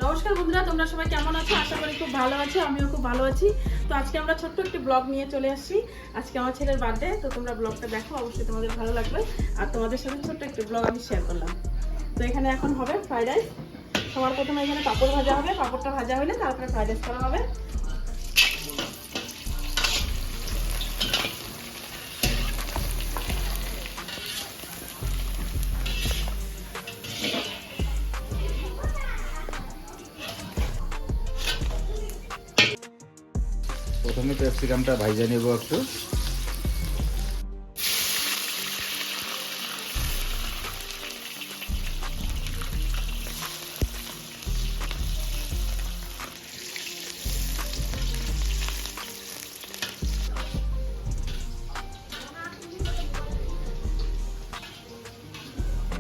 নমস্কার বন্ধুরা, তোমরা সবাই কেমন আছো? আশা করি খুব ভালো আছো, আমিও খুব ভালো আছি। তো আজকে আমরা ছোট্ট একটি ব্লগ নিয়ে চলে আসছি। আজকে আমার ছেলের বার্থডে, তো তোমরা ব্লগটা দেখো, অবশ্যই তোমাদের ভালো লাগবে। আর তোমাদের সাথে ছোট্ট একটি ব্লগ আমি শেয়ার করলাম। তো এখানে এখন হবে ফ্রাইড রাইস। সবার প্রথমে এখানে পাঁপড় ভাজা হবে, পাঁপড়টা ভাজা হলে তারপরে ফ্রাইড রাইস করা হবে। প্রথমে ক্যাপসিকামটা ভাজা নেব একটু।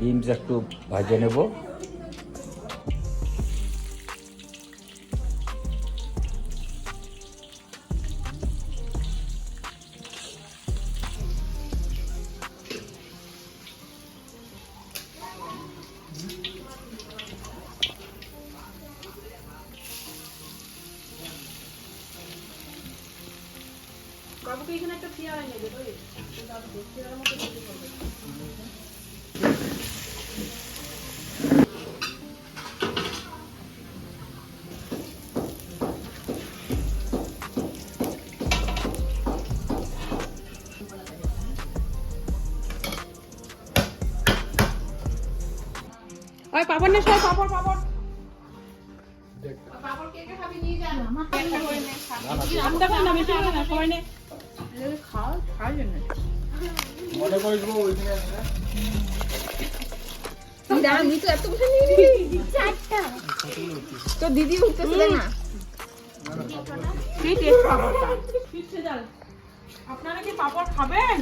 বিনস একটু ভাজা নেব। বাবুকে এখানে একটা পেয়ারা নেবে তো, পেয়ারার মতো তৈরি করবে। ওই পাপড় না, সবাই পাপড় পাপড় পাপড় কে কে খাবি নিয়ে যা। আমার একটা করে নে, আমরা খাই না, বেশি করে না, সবাই নে। খাও খাই জন্য মনে করিস ওইখানে আছে না। আমি তো এত বসে নিয়ে চারটা তো দিদি উঠতেছে না। কি টেস্ট পাপড়টা, ফিরছে যান। আপনারা কি পাপড় খাবেন?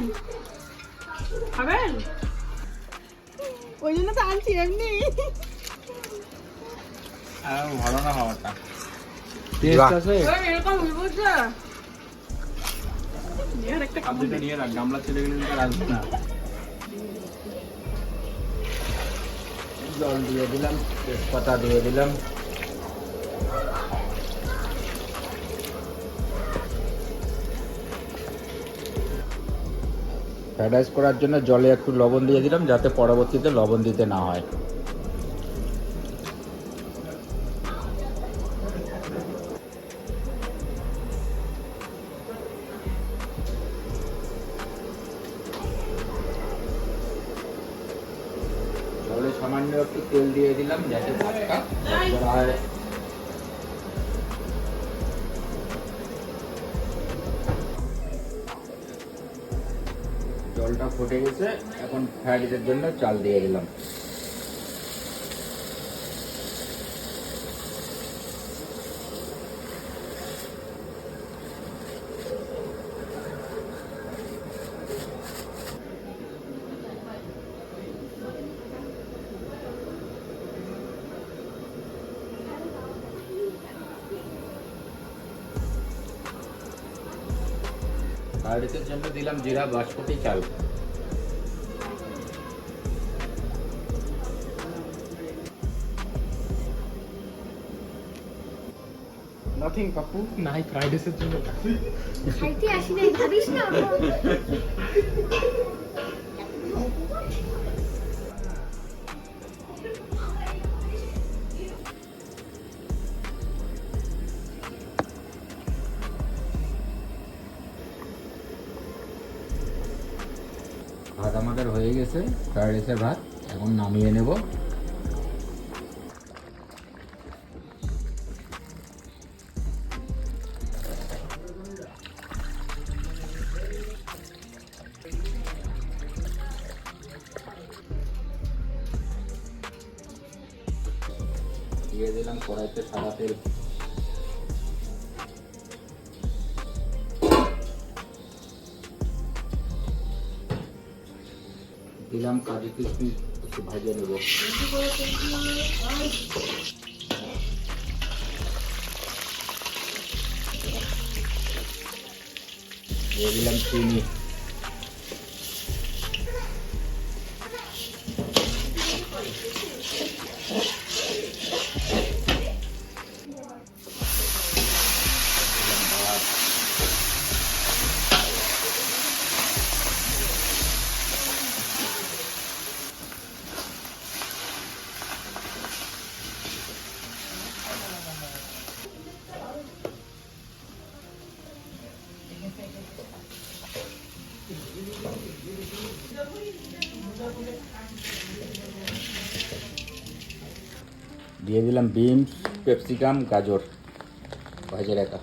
খাবেন? ওই জন্য তো আনছি এমনি। ভালো না খাবারটা, টেস্ট আছে। ওই এরকম বুঝছে নিয়ে একটা আপনি তো নিয়ে রাখ, গামলা ছেড়ে গেলে কিন্তু আর আসবে না। জল দিয়ে দিলাম, তেজপাতা দিয়ে দিলাম। ফ্রাইড রাইস করার জন্য জলে একটু লবণ দিয়ে দিলাম, যাতে পরবর্তীতে লবণ দিতে না হয়। জলে সামান্য একটু তেল দিয়ে দিলাম, যাতে ভাতটা করা হয়। জলটা ফুটে গেছে, এখন ফ্রাইড রাইসের জন্য চাল দিয়ে দিলাম। ফ্রাইড রাইসের জন্য দিলাম জিরা বাসমতি চাল। নাথিং পাপু, নাই ফ্রাইড রাইসের জন্য খাইতে আসি নাই ভাবিস না। ভাত আমাদের হয়ে গেছে, ফ্রাইড রাইসের ভাত। এখন নামিয়ে নেব। দিয়ে দিলাম কড়াইতে সাদা তেল। দিলাম কাজু কিশমিশ, একটু ভাজে নেব। দিয়ে দিলাম চিনি। দিয়ে দিলাম বিনস, ক্যাপসিকাম, গাজর ভাজে রাখা।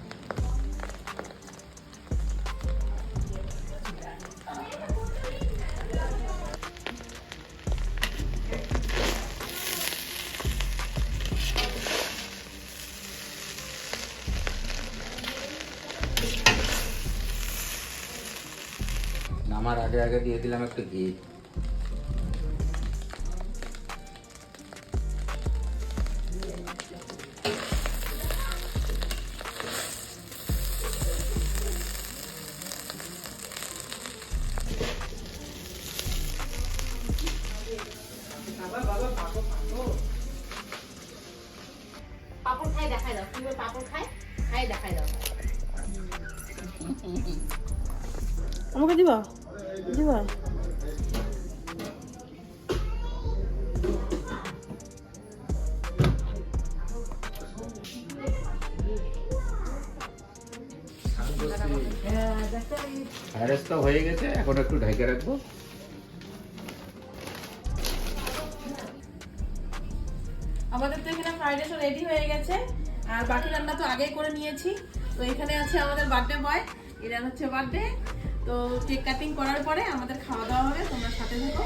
নামার আগে আগে দিয়ে দিলাম একটু ঘি। পাপড় খাই দেখাই দাও, কিভাবে পাপড় খায় খাই দেখাই দাও। আমাকে দিবা দিবা? ফ্রাইড রাইস তো হয়ে গেছে, এখন একটু ঢেকে রাখবো। আমাদের তো এখানে ফ্রাইড রাইস রেডি হয়ে গেছে, আর বাকি রান্না তো আগেই করে নিয়েছি। তো এখানে আছে আমাদের বার্থডে বয়, এরা হচ্ছে বার্থডে। তো কেক কাটিং করার পরে আমাদের খাওয়া দাওয়া হবে, তোমরা সাথে থাকো।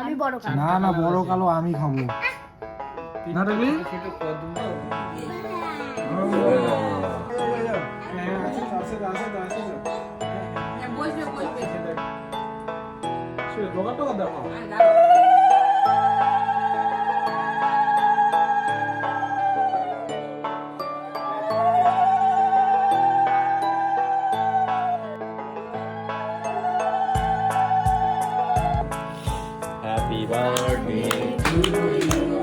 আমি বড় কালো। না না বড় কালো আমি খাবো না রাখলি বসবে বসবে। Happy birthday to you.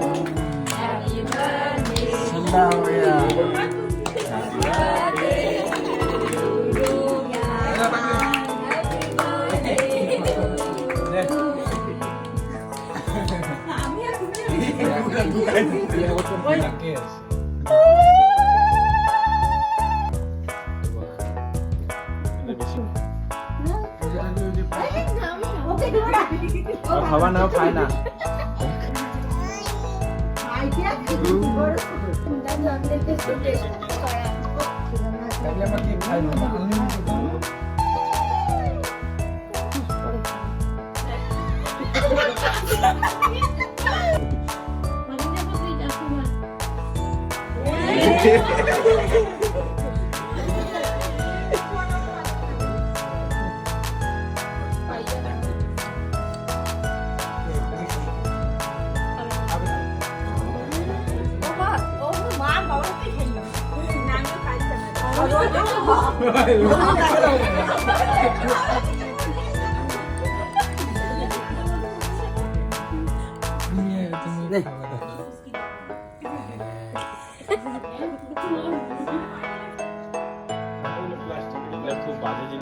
Happy birthday. Happy birthday to you. খাবার নাও খায় না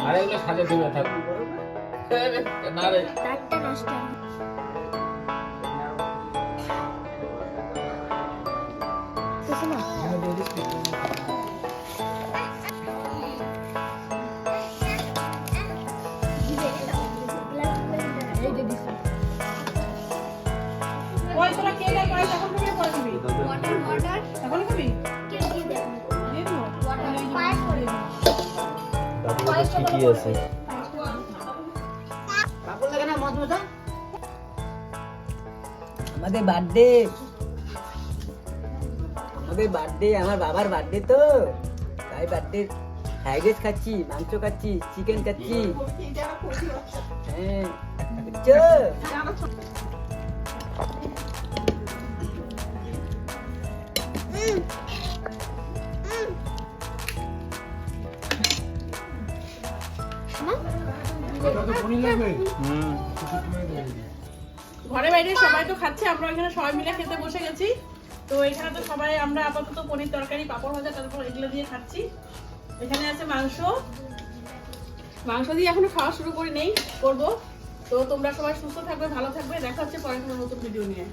আরে এগুলো সাজে দিবে থাক না রে। ওই তোরা কেক আর পায়েস এখন থেকে করে দিবি? এখন খাবি? দিয়ে দিবো? ঠিকই আছে আমাদের বার্থডে আমার বাবার বার্থডে তো তাই বার্থডে ফ্রাইড রাইস খাচ্ছি, মাংস খাচ্ছি, চিকেন খাচ্ছি। হ্যাঁ বুঝছো? ঘরে বাইরে সবাই তো খাচ্ছে, আমরা এখানে সবাই মিলে খেতে বসে গেছি। তো এখানে তো সবাই আমরা আপাতত পনির তরকারি, পাপড় ভাজা, তারপর এগুলো দিয়ে খাচ্ছি। এখানে আছে মাংস, মাংস দিয়ে এখনো খাওয়া শুরু করি নেই, করবো। তো তোমরা সবাই সুস্থ থাকবে, ভালো থাকবে, দেখা হচ্ছে পরে কোনো নতুন ভিডিও নিয়ে।